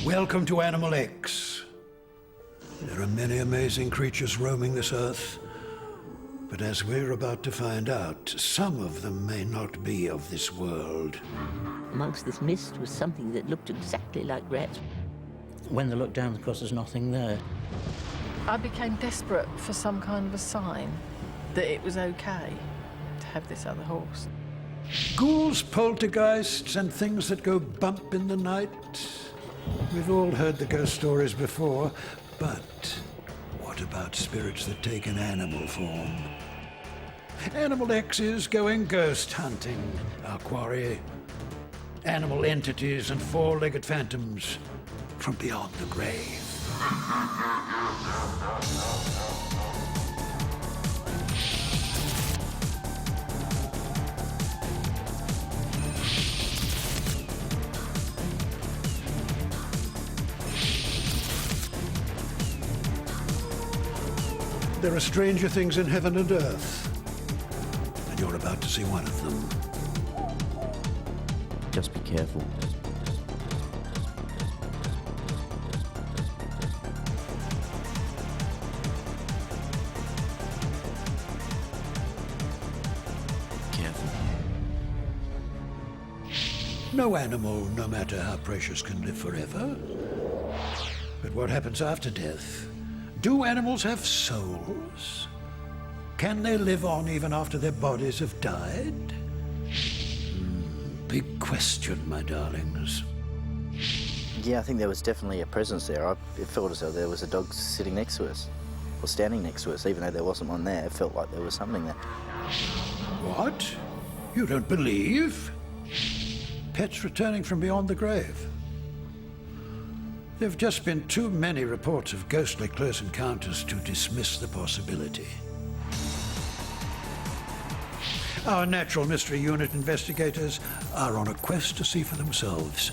Welcome to Animal X. There are many amazing creatures roaming this earth, but as we're about to find out, some of them may not be of this world. Amongst this mist was something that looked exactly like rats. When they looked down, of course, there's nothing there. I became desperate for some kind of a sign that it was okay to have this other horse. Ghouls, poltergeists, and things that go bump in the night. We've all heard the ghost stories before, but what about spirits that take an animal form? Animal X is going ghost hunting, our quarry. Animal entities and four-legged phantoms from beyond the grave. There are stranger things in heaven and earth, and you're about to see one of them. Just be careful. Careful. No animal, no matter how precious, can live forever. But what happens after death? Do animals have souls? Can they live on even after their bodies have died? Big question, my darlings. Yeah, I think there was definitely a presence there. It felt as though there was a dog sitting next to us, or standing next to us, even though there wasn't one there. It felt like there was something there. What? You don't believe? Pets returning from beyond the grave? There have just been too many reports of ghostly close encounters to dismiss the possibility. Our Natural Mystery Unit investigators are on a quest to see for themselves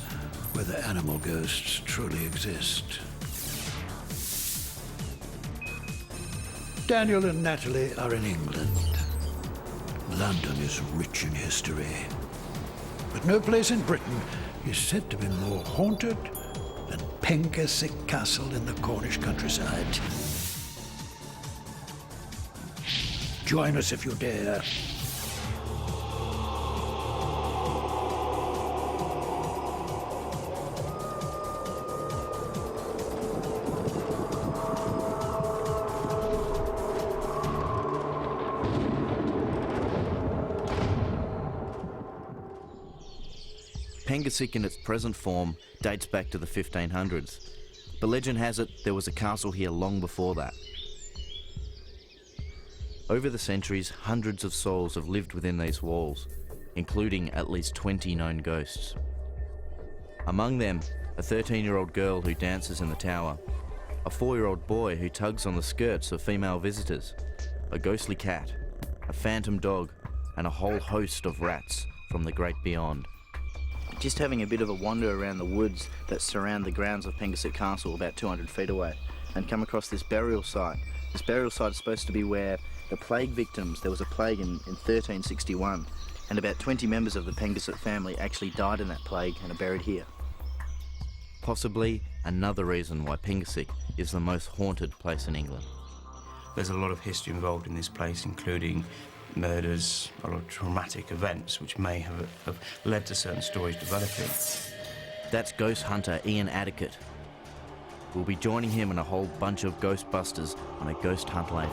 whether animal ghosts truly exist. Daniel and Natalie are in England. London is rich in history, but no place in Britain is said to be more haunted than Pengersick Castle in the Cornish countryside. Join us if you dare. Pengersick in its present form dates back to the 1500s, but legend has it there was a castle here long before that. Over the centuries, hundreds of souls have lived within these walls, including at least 20 known ghosts. Among them, a 13-year-old girl who dances in the tower, a 4-year-old boy who tugs on the skirts of female visitors, a ghostly cat, a phantom dog, and a whole host of rats from the great beyond. Just having a bit of a wander around the woods that surround the grounds of Pengersick Castle about 200 feet away and come across this burial site. This burial site is supposed to be where the plague victims, there was a plague in 1361, and about 20 members of the Pengersick family actually died in that plague and are buried here. Possibly another reason why Pengersick is the most haunted place in England. There's a lot of history involved in this place, including murders, a lot of traumatic events which may have led to certain stories developing. That's ghost hunter Ian Adicott. We'll be joining him and a whole bunch of ghostbusters on a ghost hunt later.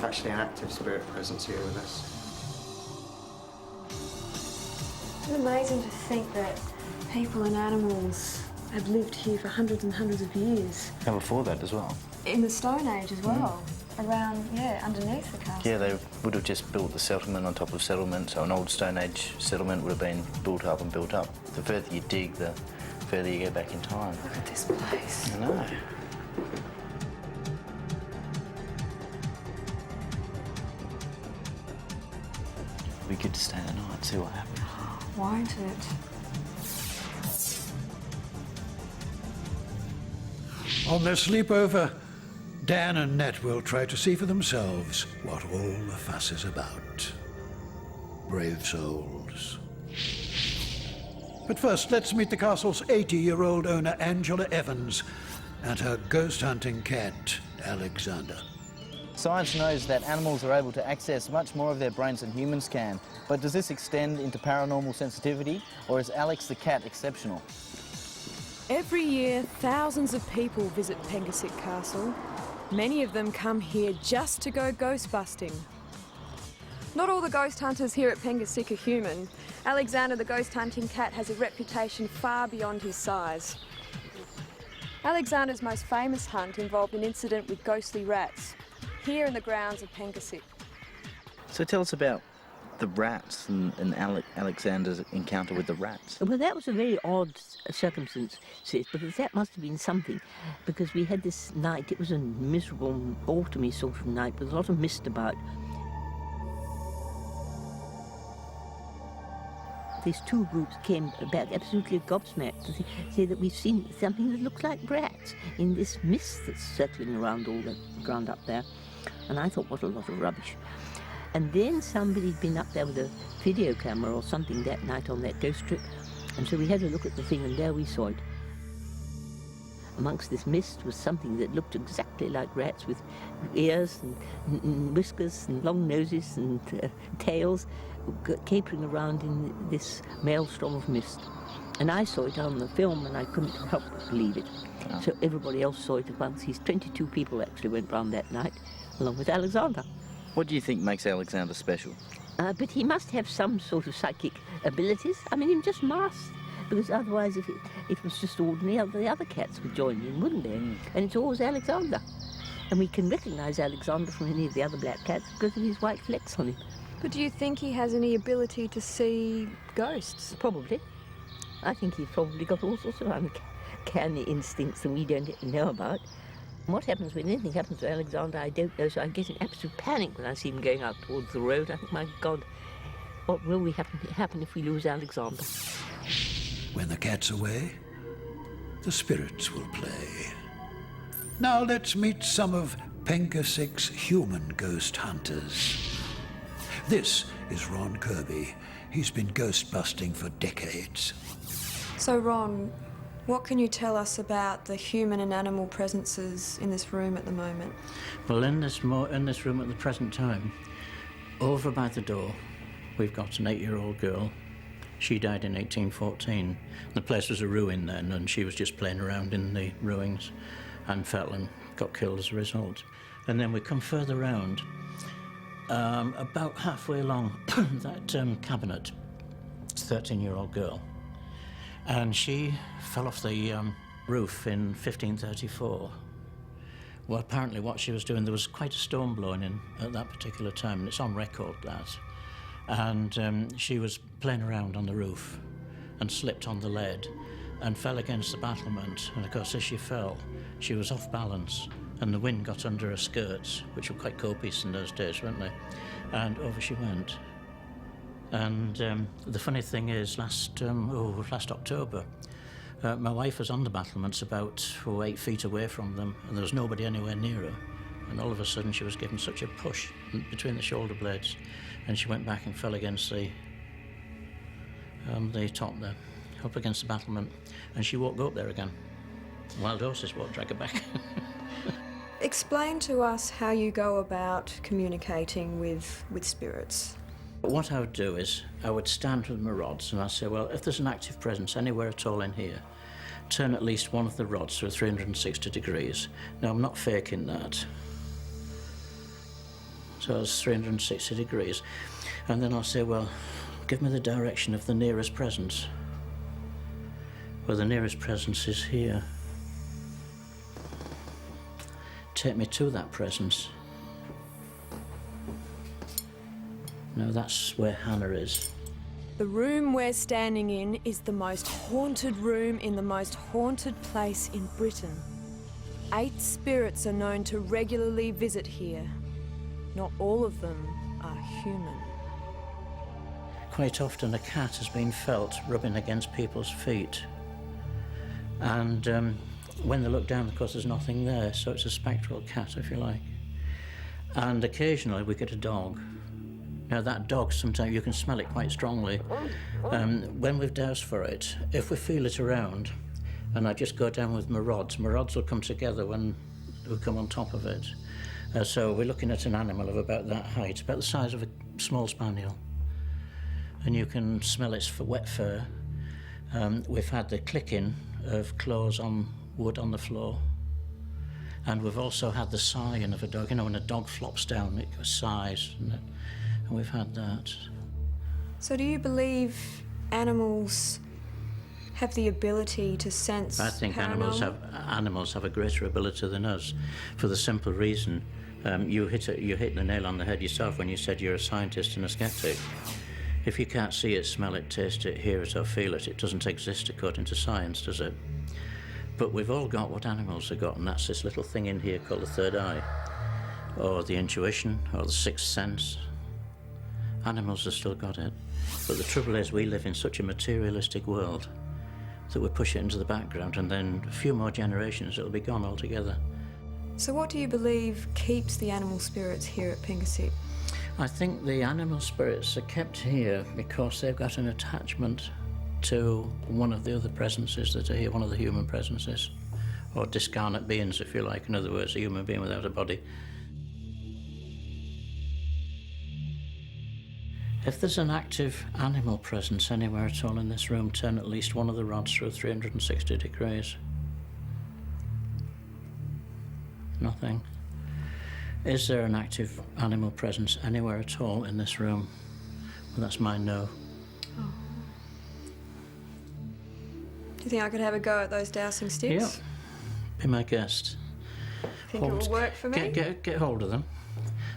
Actually an active spirit presence here with us. It's amazing to think that people and animals have lived here for hundreds and hundreds of years. And before that as well. In the Stone Age as well, around, underneath the castle. Yeah, they would have just built the settlement on top of settlement, so an old Stone Age settlement would have been built up and built up. The further you dig, the further you go back in time. Look at this place. I know. It'd be good to stay the night and see what happens. Won't it? On their sleepover, Dan and Nat will try to see for themselves what all the fuss is about. Brave souls. But first, let's meet the castle's 80-year-old owner, Angela Evans, and her ghost-hunting cat, Alexander. Science knows that animals are able to access much more of their brains than humans can, but does this extend into paranormal sensitivity, or is Alex the cat exceptional? Every year, thousands of people visit Pengersick Castle. Many of them come here just to go ghost busting. Not all the ghost hunters here at Pengersick are human. Alexander the ghost hunting cat has a reputation far beyond his size. Alexander's most famous hunt involved an incident with ghostly rats, here in the grounds of Pengersick. So tell us about the rats and Alexander's encounter with the rats. Well, that was a very odd circumstance, sis, because that must have been something, because we had this night, it was a miserable, autumny sort of night with a lot of mist about. These two groups came back absolutely gobsmacked to say that we've seen something that looks like rats in this mist that's circling around all the ground up there. And I thought, what a lot of rubbish. And then somebody'd been up there with a video camera or something that night on that ghost trip. And so we had a look at the thing, and there we saw it. Amongst this mist was something that looked exactly like rats, with ears and whiskers and long noses and tails, capering around in this maelstrom of mist. And I saw it on the film, and I couldn't help but believe it. Oh. So everybody else saw it at once. These 22 people actually went round that night, along with Alexander. What do you think makes Alexander special? But he must have some sort of psychic abilities. I mean, he just must. Because otherwise, if it was just ordinary, the other cats would join in, wouldn't they? Mm. And it's always Alexander. And we can recognise Alexander from any of the other black cats because of his white flecks on him. But do you think he has any ability to see ghosts? Probably. I think he's probably got all sorts of uncanny instincts that we don't know about. What happens when anything happens to Alexander, I don't know, so I get an absolute panic when I see him going out towards the road. I think, my God, what will happen if we lose Alexander? When the cat's away, the spirits will play. Now let's meet some of Pengersick's human ghost hunters. This is Ron Kirby. He's been ghost busting for decades. So Ron, what can you tell us about the human and animal presences in this room at the moment? Well, in this room at the present time, over by the door, we've got an 8-year-old girl. She died in 1814. The place was a ruin then, and she was just playing around in the ruins and fell and got killed as a result. And then we come further round, about halfway along that cabinet, 13-year-old girl. And she fell off the roof in 1534. Well, apparently what she was doing, there was quite a storm blowing in at that particular time, and it's on record, that. And she was playing around on the roof and slipped on the lead and fell against the battlement. And of course, as she fell, she was off balance, and the wind got under her skirts, which were quite copious in those days, weren't they? And over she went. And the funny thing is, last October, my wife was on the battlements about 8 feet away from them, and there was nobody anywhere near her. And all of a sudden, she was given such a push between the shoulder blades, and she went back and fell against the top there, up against the battlement, and she won't go up there again. Wild horses won't drag her back. Explain to us how you go about communicating with spirits. What I would do is, I would stand with my rods and I'd say, well, if there's an active presence anywhere at all in here, turn at least one of the rods to 360 degrees. Now, I'm not faking that. So it's 360 degrees. And then I'll say, well, give me the direction of the nearest presence. Well, the nearest presence is here. Take me to that presence. No, that's where Hannah is. The room we're standing in is the most haunted room in the most haunted place in Britain. 8 spirits are known to regularly visit here. Not all of them are human. Quite often a cat has been felt rubbing against people's feet. And when they look down, of course, there's nothing there, so it's a spectral cat, if you like. And occasionally we get a dog. Now that dog, sometimes you can smell it quite strongly. When we've doused for it, if we feel it around, and I just go down with my rods will come together when we come on top of it. So we're looking at an animal of about that height, about the size of a small spaniel. And you can smell its wet fur. We've had the clicking of claws on wood on the floor. And we've also had the sighing of a dog. You know, when a dog flops down, it sighs. And we've had that. So do you believe animals have the ability to sense I think paranormal? animals have a greater ability than us, for the simple reason, you hit the nail on the head yourself when you said you're a scientist and a skeptic. If you can't see it, smell it, taste it, hear it or feel it, it doesn't exist according to science, does it? But we've all got what animals have got, and that's this little thing in here called the third eye, or the intuition, or the sixth sense. Animals have still got it. But the trouble is, we live in such a materialistic world that we push it into the background, and then a few more generations it'll be gone altogether. So what do you believe keeps the animal spirits here at Pengersick? I think the animal spirits are kept here because they've got an attachment to one of the other presences that are here, one of the human presences, or discarnate beings, if you like. In other words, a human being without a body. If there's an active animal presence anywhere at all in this room, turn at least one of the rods through 360 degrees. Nothing. Is there an active animal presence anywhere at all in this room? Well, that's my no. Oh. Do you think I could have a go at those dowsing sticks? Yep. Be my guest. Think it will work for me? Get hold of them.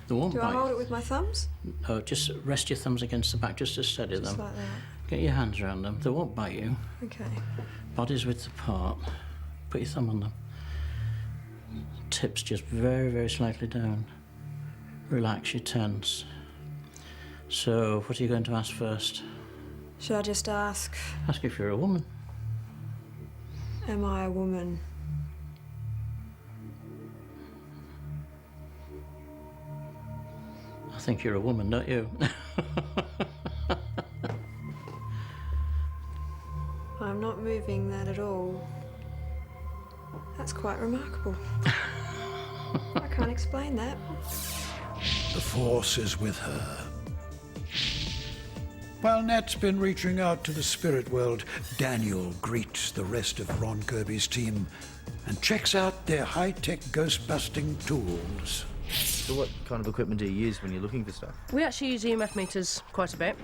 They won't Do bite. I hold it with my thumbs? No, just rest your thumbs against the back just to steady them. Just like that. Get your hands around them. They won't bite you. Okay. Body's width apart. Put your thumb on them. Tips just very, very slightly down. Relax your tense. So, what are you going to ask first? Should I just ask? Ask if you're a woman. Am I a woman? I think you're a woman, don't you? I'm not moving that at all. That's quite remarkable. I can't explain that. The Force is with her. While Nat's been reaching out to the spirit world, Daniel greets the rest of Ron Kirby's team and checks out their high-tech ghost-busting tools. So what kind of equipment do you use when you're looking for stuff? We actually use E.M.F meters quite a bit.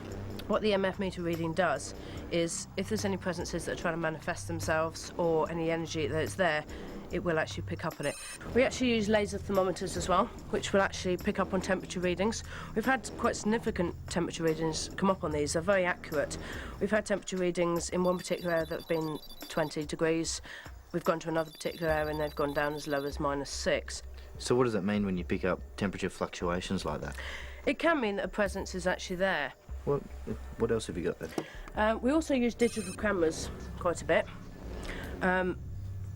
What the E.M.F meter reading does is if there's any presences that are trying to manifest themselves or any energy that's there, it will actually pick up on it. We actually use laser thermometers as well, which will actually pick up on temperature readings. We've had quite significant temperature readings come up on these. They're very accurate. We've had temperature readings in one particular area that have been 20 degrees. We've gone to another particular area and they've gone down as low as -6. So what does it mean when you pick up temperature fluctuations like that? It can mean that a presence is actually there. What else have you got there? We also use digital cameras quite a bit.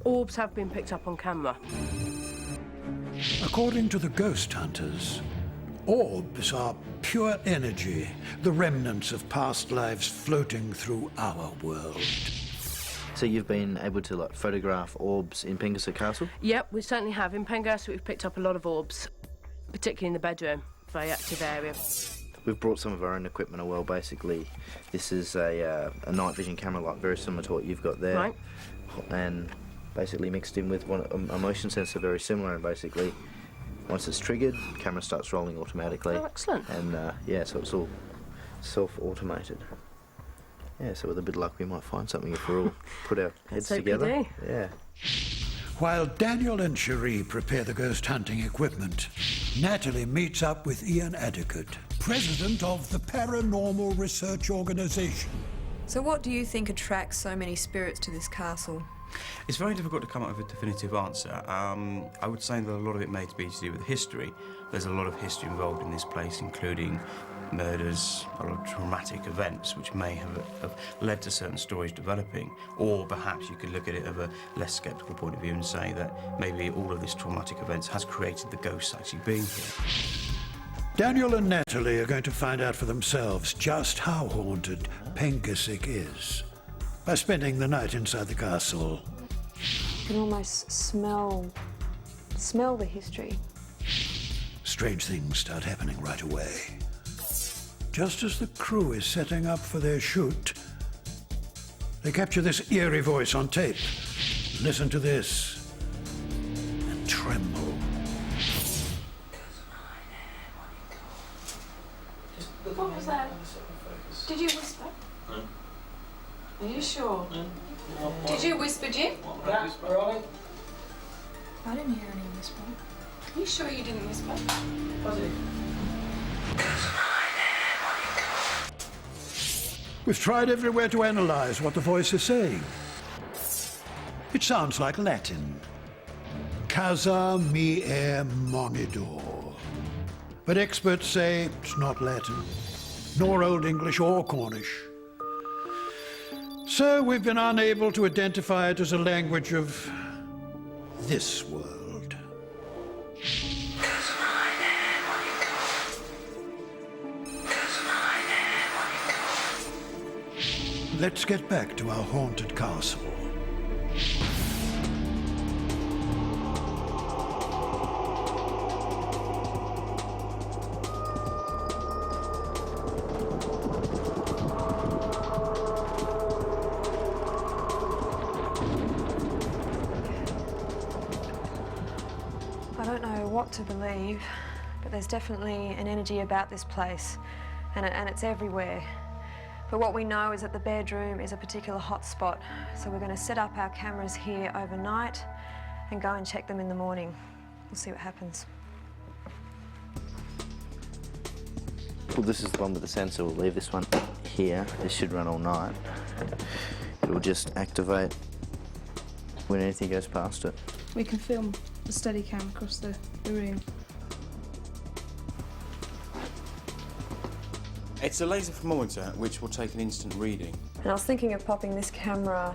Orbs have been picked up on camera. According to the ghost hunters, orbs are pure energy, the remnants of past lives floating through our world. So you've been able to like photograph orbs in Pengersick Castle? Yep, we certainly have. In Pengersick we've picked up a lot of orbs, particularly in the bedroom, very active area. We've brought some of our own equipment as well, basically. This is a night vision camera, like very similar to what you've got there. Right. And basically mixed in with a motion sensor very similar, and basically once it's triggered, the camera starts rolling automatically. Oh, excellent. And yeah, so it's all self-automated. Yeah, so with a bit of luck we might find something if we're all put our heads together. Yeah. While Daniel and Cherie prepare the ghost hunting equipment, Natalie meets up with Ian Adicott, president of the Paranormal Research Organisation. So what do you think attracts so many spirits to this castle? It's very difficult to come up with a definitive answer. I would say that a lot of it may be to do with history. There's a lot of history involved in this place, including murders, a lot of traumatic events which may have led to certain stories developing, or perhaps you could look at it of a less sceptical point of view and say that maybe all of this traumatic events has created the ghosts actually being here. Daniel and Natalie are going to find out for themselves just how haunted Pengersick is by spending the night inside the castle. You can almost smell the history. Strange things start happening right away. Just as the crew is setting up for their shoot, they capture this eerie voice on tape. Listen to this and tremble. What was that? Did you whisper? Are you sure? Did you whisper, Jim? Yeah, right. I didn't hear any whisper. Are you sure you didn't whisper? We've tried everywhere to analyze what the voice is saying. It sounds like Latin. Casa mie monidor. But experts say it's not Latin, nor Old English or Cornish. So we've been unable to identify it as a language of this world. Let's get back to our haunted castle. I don't know what to believe, but there's definitely an energy about this place, and it's everywhere. But what we know is that the bedroom is a particular hot spot, so we're going to set up our cameras here overnight and go and check them in the morning. We'll see what happens. Well, this is the one with the sensor. We'll leave this one here. This should run all night. It will just activate when anything goes past it. We can film the Steadicam across the room. It's a laser thermometer which will take an instant reading. And I was thinking of popping this camera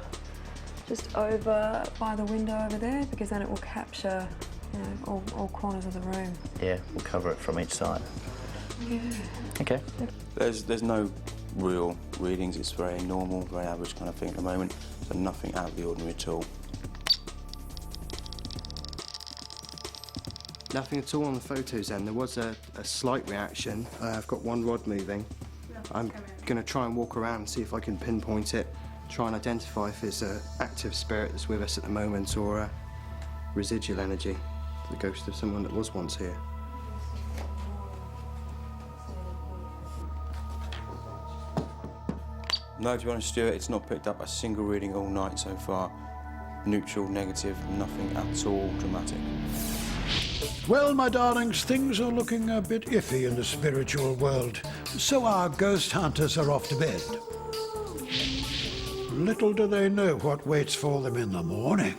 just over by the window over there, because then it will capture, you know, all corners of the room. Yeah, we'll cover it from each side. Yeah. Okay. There's no real readings. It's very normal, very average kind of thing at the moment. So nothing out of the ordinary at all. Nothing at all on the photos then. There was a slight reaction. I've got one rod moving. I'm going to try and walk around and see if I can pinpoint it, try and identify if it's an active spirit that's with us at the moment or a residual energy, the ghost of someone that was once here. No, to be honest, Stuart, it's not picked up a single reading all night so far. Neutral, negative, nothing at all dramatic. Well, my darlings, things are looking a bit iffy in the spiritual world, so our ghost hunters are off to bed. Little do they know what waits for them in the morning.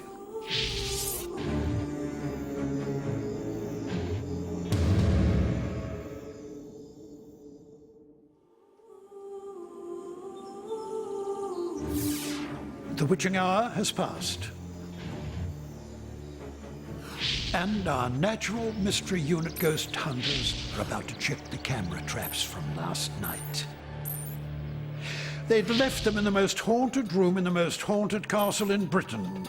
The witching hour has passed. And our Natural Mystery Unit ghost hunters are about to check the camera traps from last night. They'd left them in the most haunted room in the most haunted castle in Britain.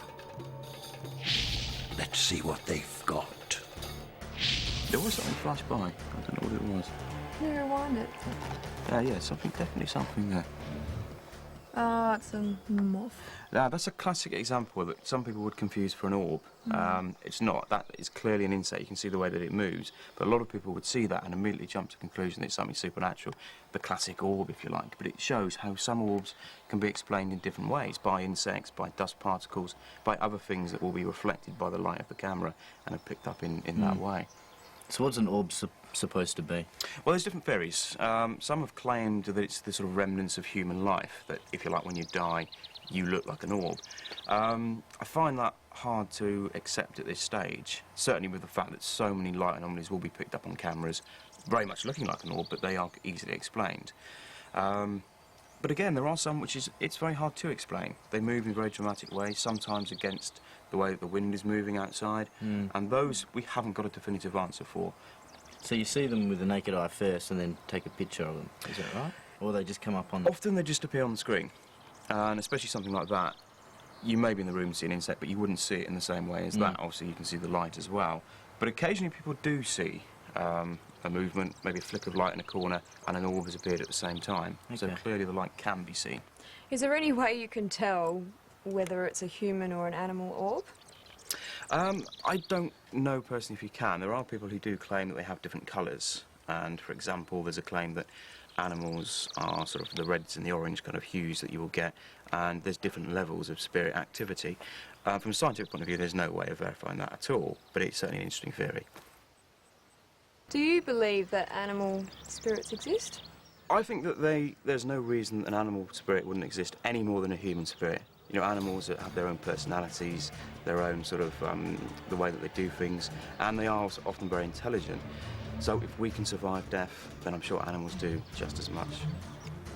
Let's see what they've got. There was something flash by. I don't know what it was. Can you rewind it? Yeah, definitely something there. Oh, it's a moth. Yeah, that's a classic example that some people would confuse for an orb. It's not. That is clearly an insect. You can see the way that it moves. But a lot of people would see that and immediately jump to the conclusion that it's something supernatural. The classic orb, if you like. But it shows how some orbs can be explained in different ways, by insects, by dust particles, by other things that will be reflected by the light of the camera and are picked up in that way. So what's an orb supposed to be? Well, there's different theories. Some have claimed that it's the sort of remnants of human life, that if you like, when you die, you look like an orb. I find that hard to accept at this stage, certainly with the fact that so many light anomalies will be picked up on cameras, very much looking like an orb, but they are easily explained. But again, there are some which it's very hard to explain. They move in very dramatic ways, sometimes against the way that the wind is moving outside, and those we haven't got a definitive answer for. So you see them with the naked eye first and then take a picture of them, is that right? Or they just come up on... Often they just appear on the screen, and especially something like that, you may be in the room and see an insect, but you wouldn't see it in the same way as that. Obviously, you can see the light as well. But occasionally people do see a movement, maybe a flick of light in a corner, and an orb has appeared at the same time. Okay. So clearly the light can be seen. Is there any way you can tell whether it's a human or an animal orb? I don't know personally if you can. There are people who do claim that they have different colours. And, for example, there's a claim that animals are sort of the reds and the orange kind of hues that you will get, and there's different levels of spirit activity. From a scientific point of view, there's no way of verifying that at all, but it's certainly an interesting theory. Do you believe that animal spirits exist? I think that there's no reason an animal spirit wouldn't exist any more than a human spirit. You know, animals that have their own personalities, their own sort of, the way that they do things, and they are often very intelligent. So if we can survive death, then I'm sure animals do just as much.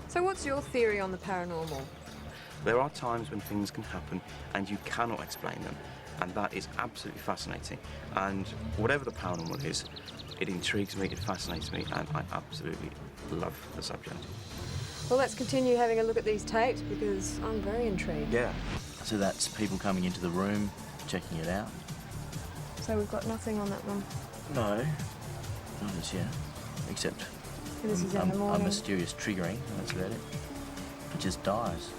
So what's your theory on the paranormal? There are times when things can happen and you cannot explain them, and that is absolutely fascinating. And whatever the paranormal is, it intrigues me, it fascinates me, and I absolutely love the subject. Well, let's continue having a look at these tapes because I'm very intrigued. Yeah. So that's people coming into the room, checking it out? So we've got nothing on that one? No. Not as yet. Except this is in the morning. A mysterious triggering, that's about it. It just dies.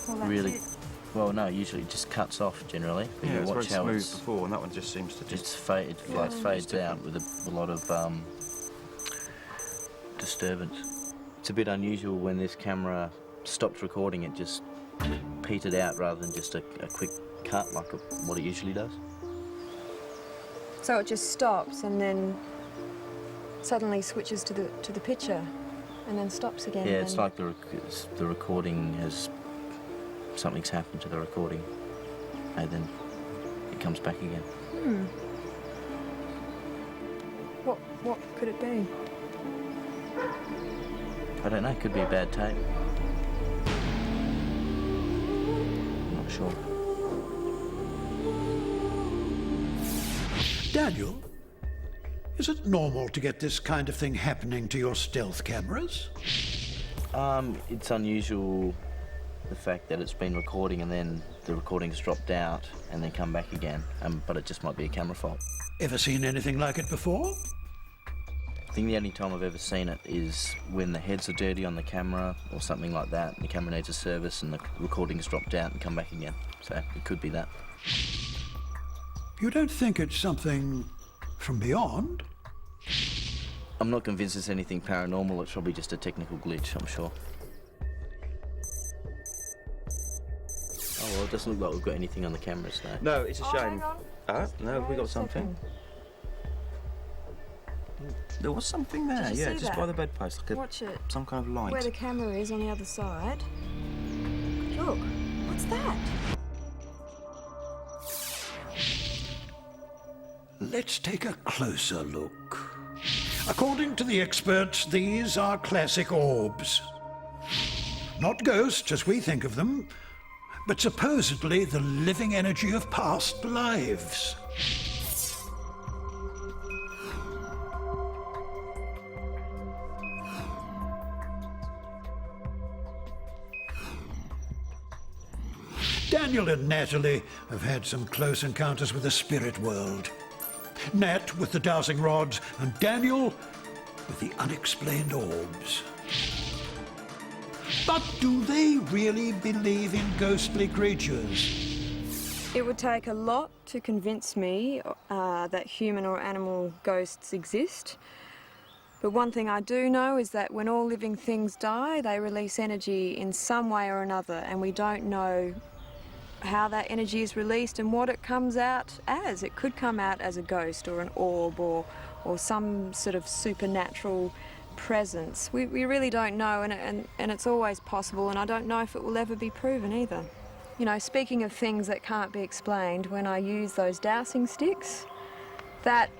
Well, that's really? It. Well, no, usually it just cuts off generally. But Yeah, you it's watch very how smooth it's before, and that one just seems to just fade, like fades out with a lot of disturbance. It's a bit unusual when this camera stopped recording, it just petered out rather than just a quick cut like what it usually does. So it just stops and then suddenly switches to the picture and then stops again. Yeah, it's like the recording has... something's happened to the recording and then it comes back again. What could it be? I don't know, it could be a bad tape. I'm not sure. Daniel, is it normal to get this kind of thing happening to your stealth cameras? It's unusual, the fact that it's been recording and then the recording's dropped out and then come back again, but it just might be a camera fault. Ever seen anything like it before? I think the only time I've ever seen it is when the heads are dirty on the camera or something like that, and the camera needs a service and the recording's dropped out and come back again. So it could be that. You don't think it's something from beyond? I'm not convinced it's anything paranormal. It's probably just a technical glitch, I'm sure. Oh, well, it doesn't look like we've got anything on the cameras now. No, it's a shame. Hang on. No, we got something. There was something there, Did you see just that? by the bedpost, like Watch it. some kind of light. Where the camera is on the other side. Look, what's that? Let's take a closer look. According to the experts, these are classic orbs. Not ghosts as we think of them, but supposedly the living energy of past lives. Daniel and Natalie have had some close encounters with the spirit world. Nat with the dowsing rods, and Daniel with the unexplained orbs. But do they really believe in ghostly creatures? It would take a lot to convince me that human or animal ghosts exist. But one thing I do know is that when all living things die, they release energy in some way or another, and we don't know how that energy is released and what it comes out as. It could come out as a ghost or an orb or some sort of supernatural presence. We really don't know, and it's always possible, and I don't know if it will ever be proven either. You know, speaking of things that can't be explained, when I used those dowsing sticks, that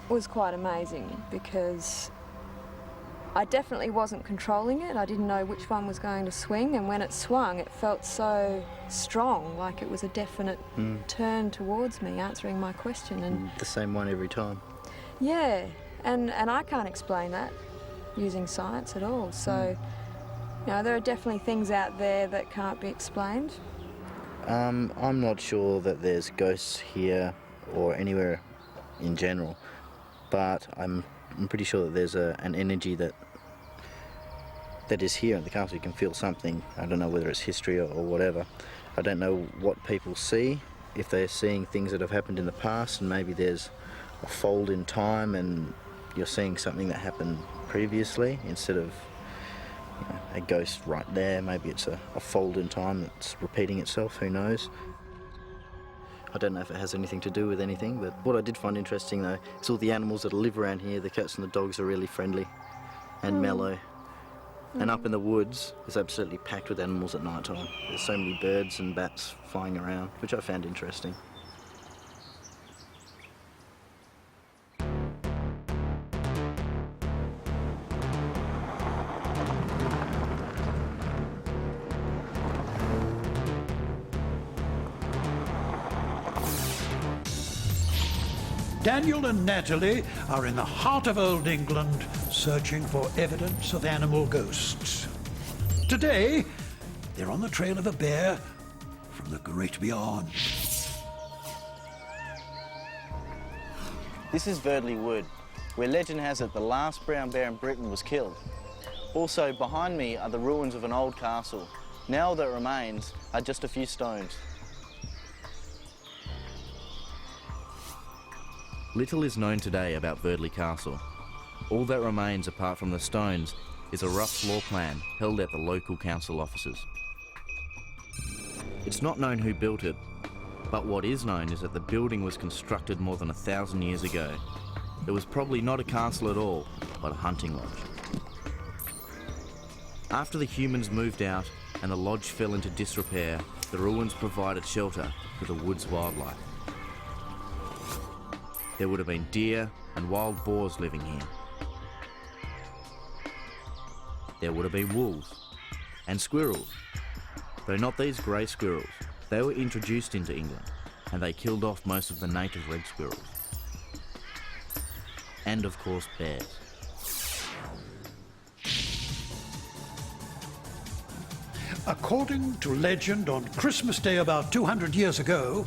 was quite amazing because I definitely wasn't controlling it. I didn't know which one was going to swing, and when it swung, it felt so strong, like it was a definite turn towards me, answering my question. And the same one every time. Yeah, and I can't explain that using science at all. So, you know, there are definitely things out there that can't be explained. I'm not sure that there's ghosts here or anywhere in general, but I'm pretty sure that there's an energy that is here in the castle. You can feel something. I don't know whether it's history or whatever. I don't know what people see, if they're seeing things that have happened in the past, and maybe there's a fold in time and you're seeing something that happened previously instead of, you know, a ghost right there. Maybe it's a fold in time that's repeating itself, who knows. I don't know if it has anything to do with anything, but what I did find interesting though is all the animals that live around here. The cats and the dogs are really friendly and mellow. And up in the woods, it's absolutely packed with animals at night time. There's so many birds and bats flying around, which I found interesting. Daniel and Natalie are in the heart of Olde England, searching for evidence of animal ghosts. Today, they're on the trail of a bear from the great beyond. This is Verdley Wood, where legend has it the last brown bear in Britain was killed. Also, behind me are the ruins of an old castle. Now all that remains are just a few stones. Little is known today about Verdley Castle. All that remains apart from the stones is a rough floor plan held at the local council offices. It's not known who built it, but what is known is that the building was constructed more than 1,000 years ago. It was probably not a castle at all, but a hunting lodge. After the humans moved out and the lodge fell into disrepair, the ruins provided shelter for the wood's wildlife. There would have been deer and wild boars living here. There would have been wolves and squirrels, though not these grey squirrels. They were introduced into England and they killed off most of the native red squirrels. And of course bears. According to legend, on Christmas Day about 200 years ago,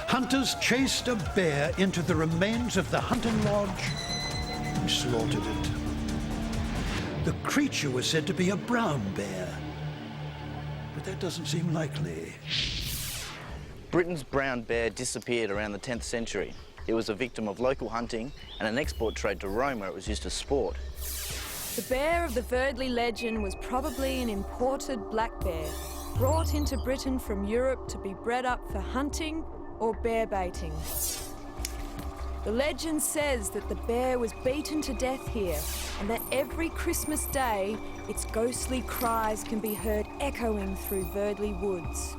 hunters chased a bear into the remains of the hunting lodge and slaughtered it. The creature was said to be a brown bear, but that doesn't seem likely. Britain's brown bear disappeared around the 10th century. It was a victim of local hunting and an export trade to Rome where it was used as sport. The bear of the Verdley legend was probably an imported black bear, brought into Britain from Europe to be bred up for hunting or bear baiting. The legend says that the bear was beaten to death here and that every Christmas Day its ghostly cries can be heard echoing through Verdley woods.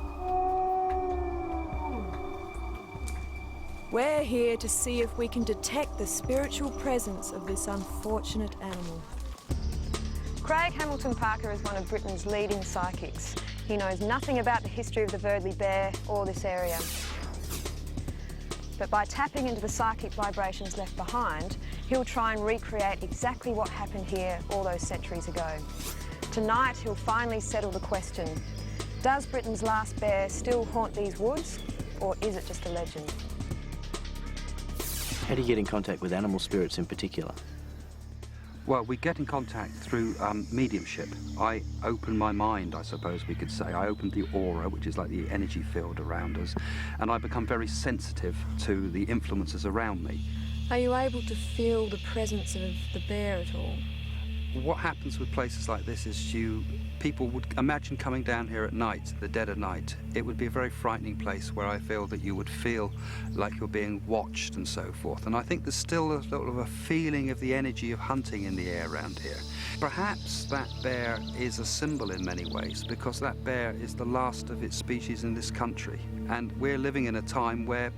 We're here to see if we can detect the spiritual presence of this unfortunate animal. Craig Hamilton Parker is one of Britain's leading psychics. He knows nothing about the history of the Verdley bear or this area. But by tapping into the psychic vibrations left behind, he'll try and recreate exactly what happened here all those centuries ago. Tonight, he'll finally settle the question, does Britain's last bear still haunt these woods, or is it just a legend? How do you get in contact with animal spirits in particular? Well, we get in contact through mediumship. I open my mind, I suppose we could say. I open the aura, which is like the energy field around us, and I become very sensitive to the influences around me. Are you able to feel the presence of the bear at all? What happens with places like this is people would imagine coming down here at night, the dead of night. It would be a very frightening place where I feel that you would feel like you're being watched and so forth. And I think there's still a sort of a feeling of the energy of hunting in the air around here. Perhaps that bear is a symbol in many ways, because that bear is the last of its species in this country. And we're living in a time where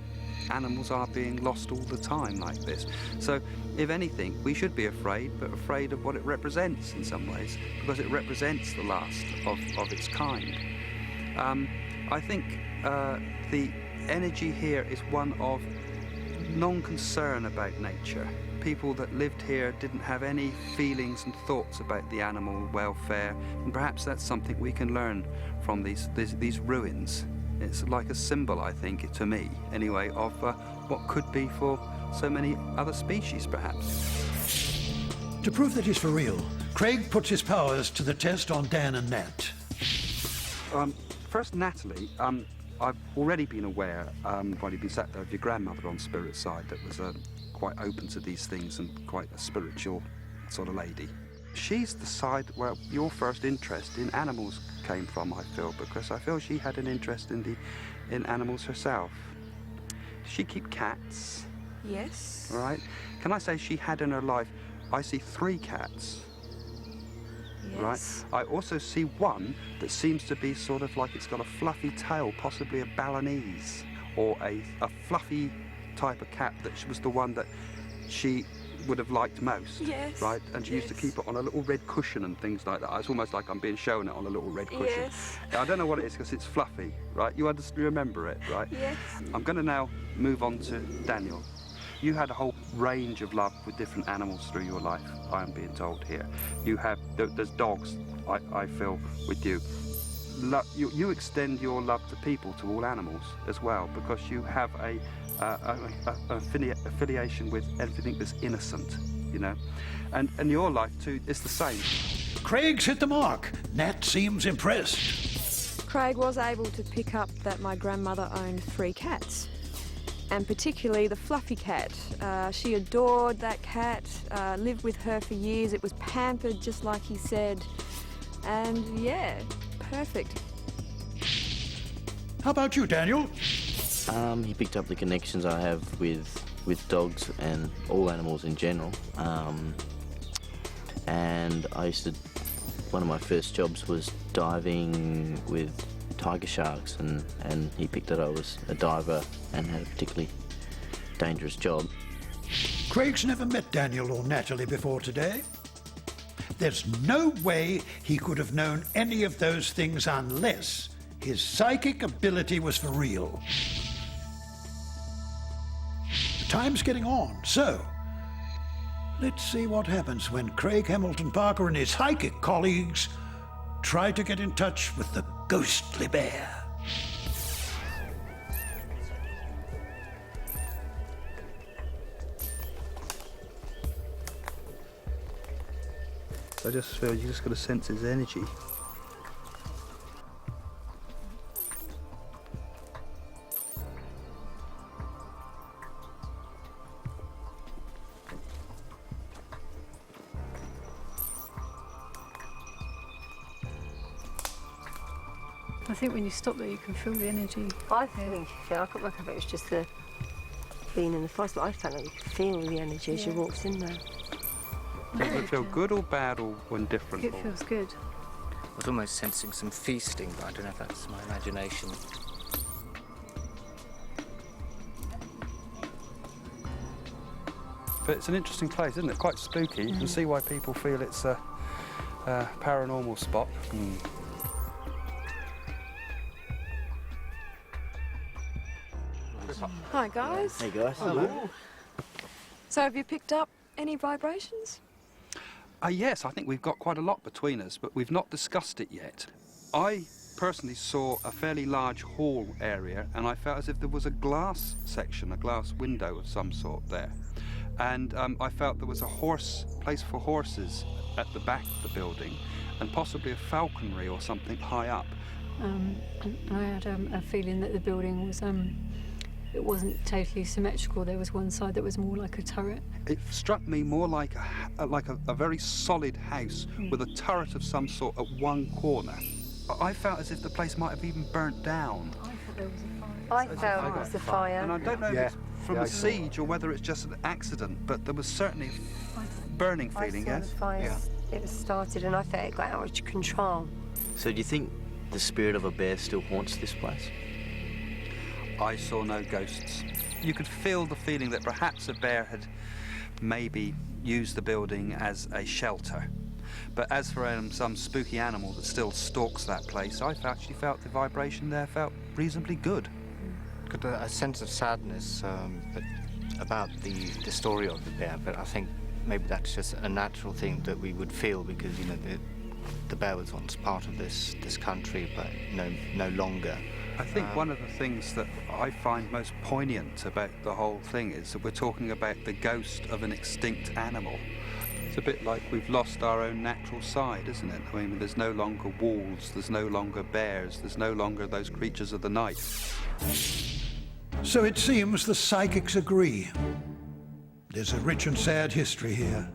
animals are being lost all the time like this. So, if anything, we should be afraid, but afraid of what it represents in some ways, because it represents the last of its kind. I think the energy here is one of non-concern about nature. People that lived here didn't have any feelings and thoughts about the animal welfare, and perhaps that's something we can learn from these ruins. It's like a symbol, I think, to me, anyway, of what could be for so many other species, perhaps. To prove that he's for real, Craig puts his powers to the test on Dan and Nat. First, Natalie, I've already been aware, while you've been sat there, of your grandmother on Spirit's side that was quite open to these things and quite a spiritual sort of lady. She's the side where your first interest in animals came from, I feel, because I feel she had an interest in animals herself. Does she keep cats? Yes. Right. Can I say she had in her life, I see 3 cats. Yes. Right. I also see one that seems to be sort of like it's got a fluffy tail, possibly a Balinese, or a fluffy type of cat that was the one that she would have liked most. Yes. Right. And she used to keep it on a little red cushion and things like that. It's almost like I'm being shown it on a little red cushion. Yes. I don't know what it is because it's fluffy. Right. You remember it, right? Yes. I'm going to now move on to Daniel. You had a whole range of love with different animals through your life, I am being told here. You have, there's dogs, I feel, with you. You extend your love to people, to all animals as well, because you have a affiliation with everything that's innocent, you know. And your life, too, is the same. Craig's hit the mark. Nat seems impressed. Craig was able to pick up that my grandmother owned 3 cats. And particularly the fluffy cat. She adored that cat, lived with her for years. It was pampered, just like he said. And yeah, perfect. How about you, Daniel? He picked up the connections I have with dogs and all animals in general. And one of my first jobs was diving with tiger sharks, and he picked that I was a diver and had a particularly dangerous job. Craig's never met Daniel or Natalie before today. There's no way he could have known any of those things unless his psychic ability was for real. The time's getting on, so let's see what happens when Craig Hamilton Parker and his psychic colleagues try to get in touch with the ghostly bear. I just feel you just got to sense his energy. I think when you stop there, you can feel the energy. I think you feel, I couldn't work out if it was just the being in the forest, but I felt like you could feel the energy as you walked in there. Does it feel good or bad or indifferent? It feels good. I was almost sensing some feasting, but I don't know if that's my imagination. But it's an interesting place, isn't it? Quite spooky. You can see why people feel it's a paranormal spot. Hi, guys. Hey, guys. Hello. So have you picked up any vibrations? Yes, I think we've got quite a lot between us, but we've not discussed it yet. I personally saw a fairly large hall area, and I felt as if there was a glass section, a glass window of some sort there. And I felt there was a place for horses at the back of the building, and possibly a falconry or something high up. I had a feeling that the building was it wasn't totally symmetrical. There was one side that was more like a turret. It struck me more like a very solid house with a turret of some sort at one corner. I felt as if the place might have even burnt down. I thought there was a fire. I felt it was a fire. And I don't know if it's from a siege or whether it's just an accident, but there was certainly a burning feeling, I saw yes? the fire. It was started and I felt it got out of control. So do you think the spirit of a bear still haunts this place? I saw no ghosts. You could feel the feeling that perhaps a bear had maybe used the building as a shelter. But as for some spooky animal that still stalks that place, I actually felt the vibration there felt reasonably good. Got a sense of sadness, but about the story of the bear, but I think maybe that's just a natural thing that we would feel because, you know, the bear was once part of this country, but no longer. I think one of the things that I find most poignant about the whole thing is that we're talking about the ghost of an extinct animal. It's a bit like we've lost our own natural side, isn't it? I mean, there's no longer wolves, there's no longer bears, there's no longer those creatures of the night. So it seems the psychics agree. There's a rich and sad history here,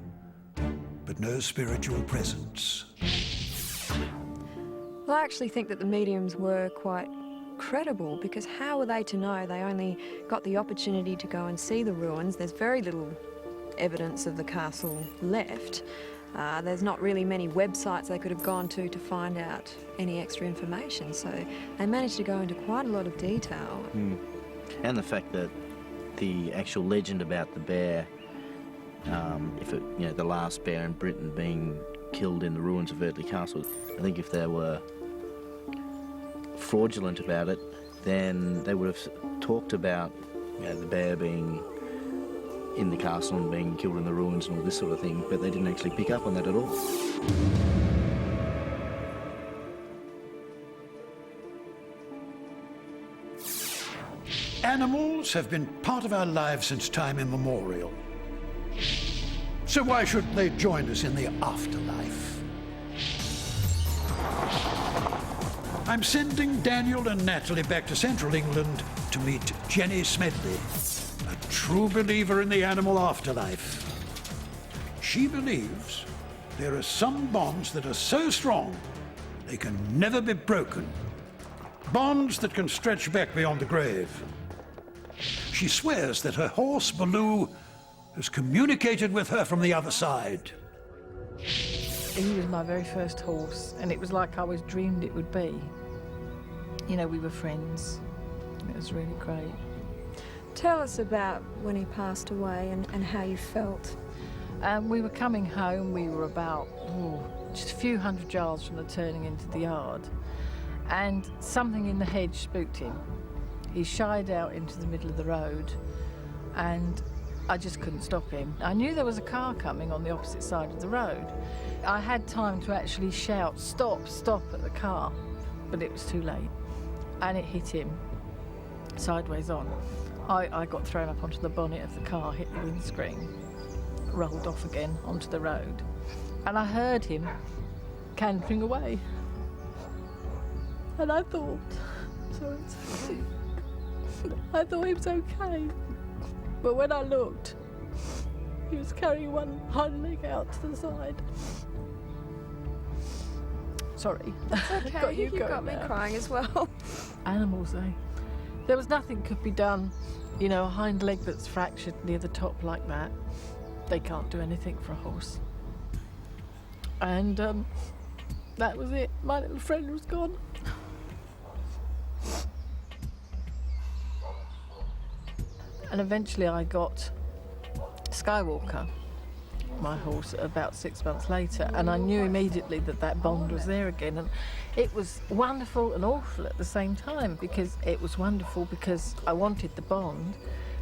but no spiritual presence. Well, I actually think that the mediums were quite credible, because how were they to know? They only got the opportunity to go and see the ruins. There's very little evidence of the castle left. There's not really many websites they could have gone to find out any extra information, so they managed to go into quite a lot of detail. And the fact that the actual legend about the bear, if it, you know, the last bear in Britain being killed in the ruins of Eardley Castle, I think if they were fraudulent about it, then they would have talked about, you know, the bear being in the castle and being killed in the ruins and all this sort of thing, but they didn't actually pick up on that at all. Animals have been part of our lives since time immemorial. So why shouldn't they join us in the afterlife? I'm sending Daniel and Natalie back to Central England to meet Jenny Smedley, a true believer in the animal afterlife. She believes there are some bonds that are so strong they can never be broken. Bonds that can stretch back beyond the grave. She swears that her horse, Baloo, has communicated with her from the other side. He was my very first horse, and it was like I always dreamed it would be. You know, we were friends. It was really great. Tell us about when he passed away and how you felt. We were coming home. We were about just a few hundred yards from the turning into the yard, and something in the hedge spooked him. He shied out into the middle of the road, and I just couldn't stop him. I knew there was a car coming on the opposite side of the road. I had time to actually shout, "Stop, stop," at the car, but it was too late, and it hit him sideways on. I got thrown up onto the bonnet of the car, hit the windscreen, rolled off again onto the road, and I heard him cantering away. And I thought, I thought he was okay. But when I looked, he was carrying one hind leg out to the side. Sorry. That's okay, you got me crying as well. Animals, eh? There was nothing could be done. You know, a hind leg that's fractured near the top like that, they can't do anything for a horse. And that was it. My little friend was gone. And eventually I got Skywalker, my horse, about 6 months later, and I knew immediately that that bond was there again. And it was wonderful and awful at the same time, because it was wonderful because I wanted the bond,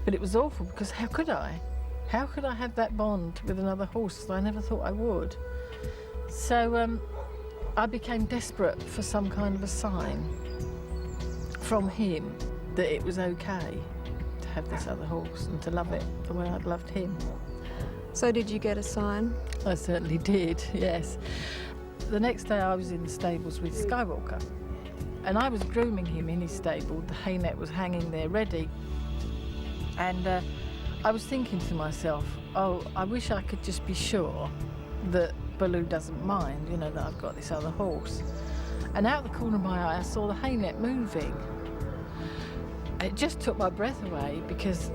but it was awful because how could I? How could I have that bond with another horse? I never thought I would. So I became desperate for some kind of a sign from him that it was okay to have this other horse and to love it the way I'd loved him. So did you get a sign? I certainly did, yes. The next day I was in the stables with Skywalker, and I was grooming him in his stable. The hay net was hanging there ready, and I was thinking to myself, oh, I wish I could just be sure that Baloo doesn't mind, you know, that I've got this other horse. And out the corner of my eye I saw the hay net moving. It just took my breath away, because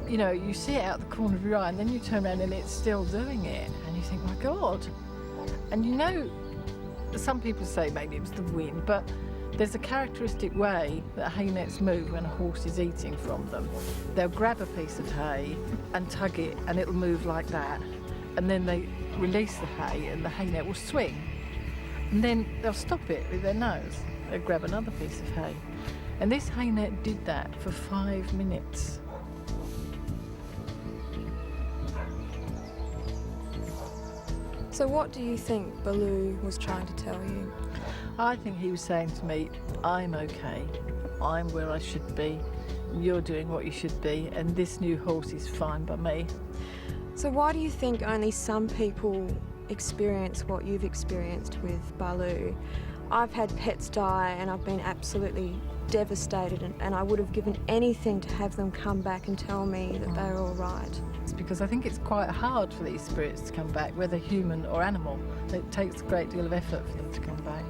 you know, you see it out the corner of your eye and then you turn around and it's still doing it, and you think, my God. And you know, some people say maybe it was the wind, but there's a characteristic way that hay nets move when a horse is eating from them. They'll grab a piece of hay and tug it, and it'll move like that, and then they release the hay and the hay net will swing, and then they'll stop it with their nose. They'll grab another piece of hay, and this hay net did that for 5 minutes. So what do you think Baloo was trying to tell you? I think he was saying to me, I'm okay, I'm where I should be, you're doing what you should be, and this new horse is fine by me. So why do you think only some people experience what you've experienced with Baloo? I've had pets die and I've been absolutely devastated, and I would have given anything to have them come back and tell me that they're all right. It's because I think it's quite hard for these spirits to come back, whether human or animal. It takes a great deal of effort for them to come back.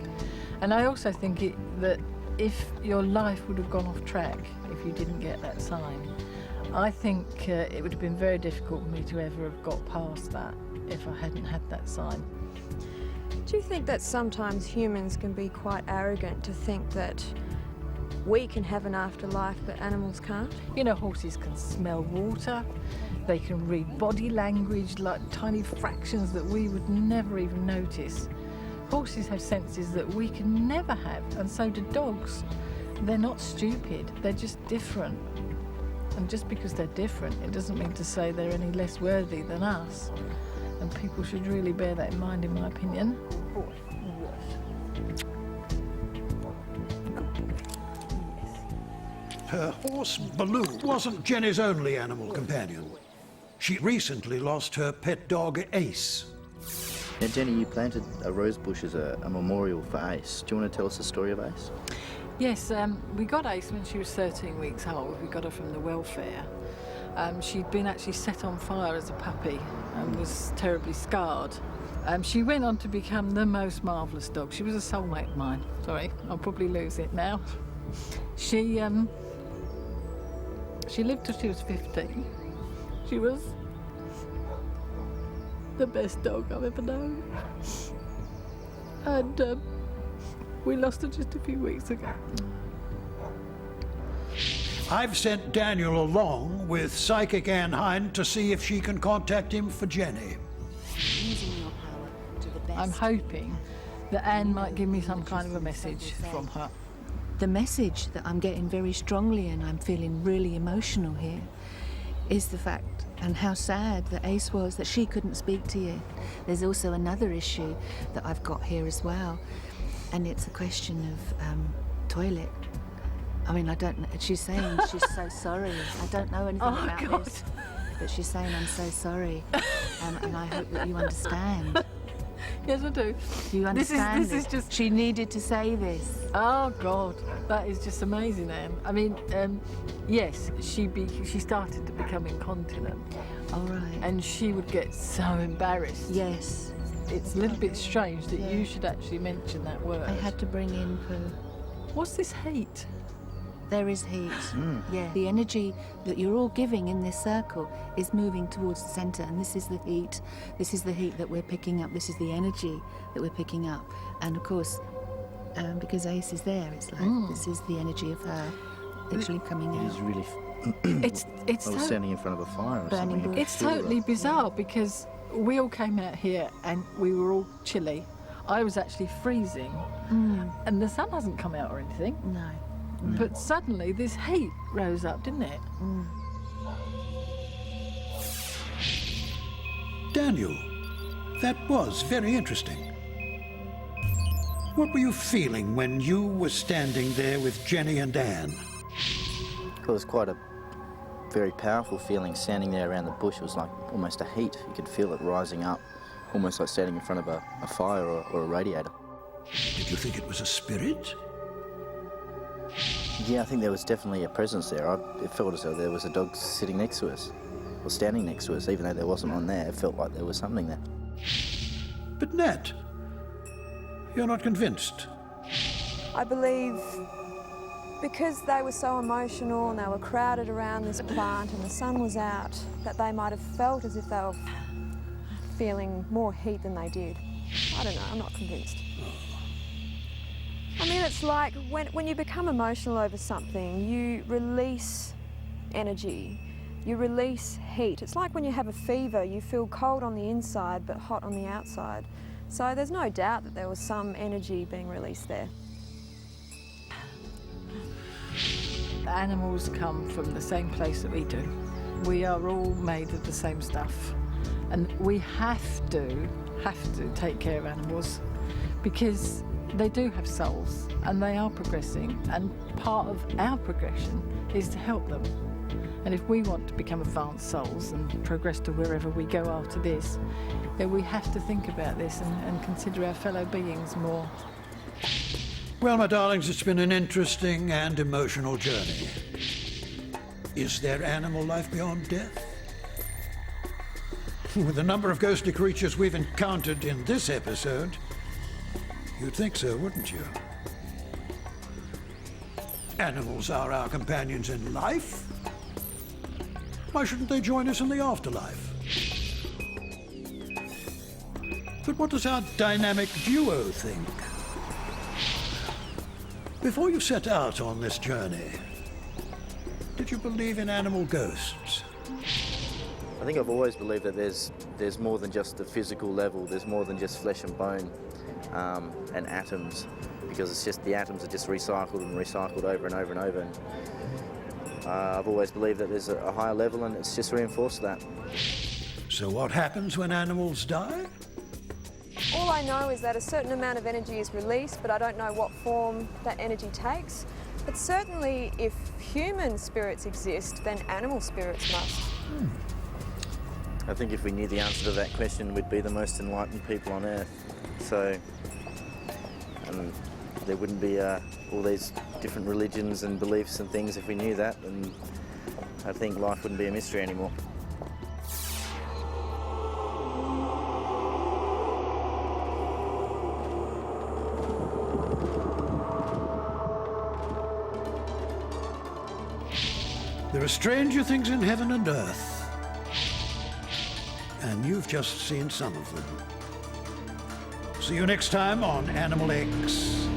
And I also think that if your life would have gone off track if you didn't get that sign, I think it would have been very difficult for me to ever have got past that if I hadn't had that sign. Do you think that sometimes humans can be quite arrogant to think that we can have an afterlife but animals can't? You know, horses can smell water, they can read body language, like tiny fractions that we would never even notice. Horses have senses that we can never have, and so do dogs. They're not stupid, they're just different. And just because they're different, it doesn't mean to say they're any less worthy than us. And people should really bear that in mind, in my opinion. Her horse, Baloo, wasn't Jenny's only animal companion. She recently lost her pet dog, Ace. Now, Jenny, you planted a rose bush as a memorial for Ace. Do you want to tell us the story of Ace? Yes, we got Ace when she was 13 weeks old. We got her from the welfare. She'd been actually set on fire as a puppy and was terribly scarred. She went on to become the most marvellous dog. She was a soulmate of mine. Sorry, I'll probably lose it now. She lived till she was 15. She was the best dog I've ever known. And we lost her just a few weeks ago. I've sent Daniel along with Psychic Anne Hind to see if she can contact him for Jenny. Using your power to the best. I'm hoping that Anne might give me some kind of a message from her. The message that I'm getting very strongly, and I'm feeling really emotional here, is the fact and how sad that Ace was that she couldn't speak to you. There's also another issue that I've got here as well, and it's a question of toilet. I mean, I don't know. She's saying she's so sorry. I don't know anything about this, but she's saying I'm so sorry, and I hope that you understand. Yes, I do. You understand This is just... She needed to say this. Oh, God. That is just amazing, Anne. I mean, yes, she started to become incontinent. All right. And she would get so embarrassed. Yes. It's a little bit strange that you should actually mention that word. I had to bring in poo. What's this heat? There is heat. Yeah. The energy that you're all giving in this circle is moving towards the centre, and this is the heat. This is the heat that we're picking up. This is the energy that we're picking up. And of course, because Ace is there, it's like this is the energy of her literally coming out. It is really... It's I was standing in front of a fire or Burning something. It's totally bizarre because we all came out here and we were all chilly. I was actually freezing, and the sun hasn't come out or anything. No. But suddenly this heat rose up, didn't it? Daniel, that was very interesting. What were you feeling when you were standing there with Jenny and Anne? It was quite a very powerful feeling standing there around the bush. It was like almost a heat. You could feel it rising up, almost like standing in front of a fire or a radiator. Did you think it was a spirit? Yeah, I think there was definitely a presence there. It felt as though there was a dog sitting next to us, or standing next to us, even though there wasn't one there. It felt like there was something there. But Nat, you're not convinced. I believe because they were so emotional and they were crowded around this plant and the sun was out, that they might have felt as if they were feeling more heat than they did. I don't know, I'm not convinced. I mean, it's like when you become emotional over something, you release energy, you release heat. It's like when you have a fever, you feel cold on the inside but hot on the outside. So there's no doubt that there was some energy being released there. Animals come from the same place that we do. We are all made of the same stuff. And we have to have to take care of animals because they do have souls and they are progressing, and part of our progression is to help them. And if we want to become advanced souls and progress to wherever we go after this, then we have to think about this and consider our fellow beings more. Well, my darlings, it's been an interesting and emotional journey. Is there animal life beyond death? With the number of ghostly creatures we've encountered in this episode, you'd think so, wouldn't you? Animals are our companions in life. Why shouldn't they join us in the afterlife? But what does our dynamic duo think? Before you set out on this journey, did you believe in animal ghosts? I think I've always believed that there's more than just the physical level. There's more than just flesh and bone and atoms, because it's just the atoms are just recycled and recycled over and over and over. And I've always believed that there's a higher level, and it's just reinforced that. So what happens when animals die? All I know is that a certain amount of energy is released, but I don't know what form that energy takes. But certainly if human spirits exist, then animal spirits must. I think if we knew the answer to that question, we'd be the most enlightened people on Earth. So, and there wouldn't be all these different religions and beliefs and things if we knew that, and I think life wouldn't be a mystery anymore. There are stranger things in heaven and earth, and you've just seen some of them. See you next time on Animal X.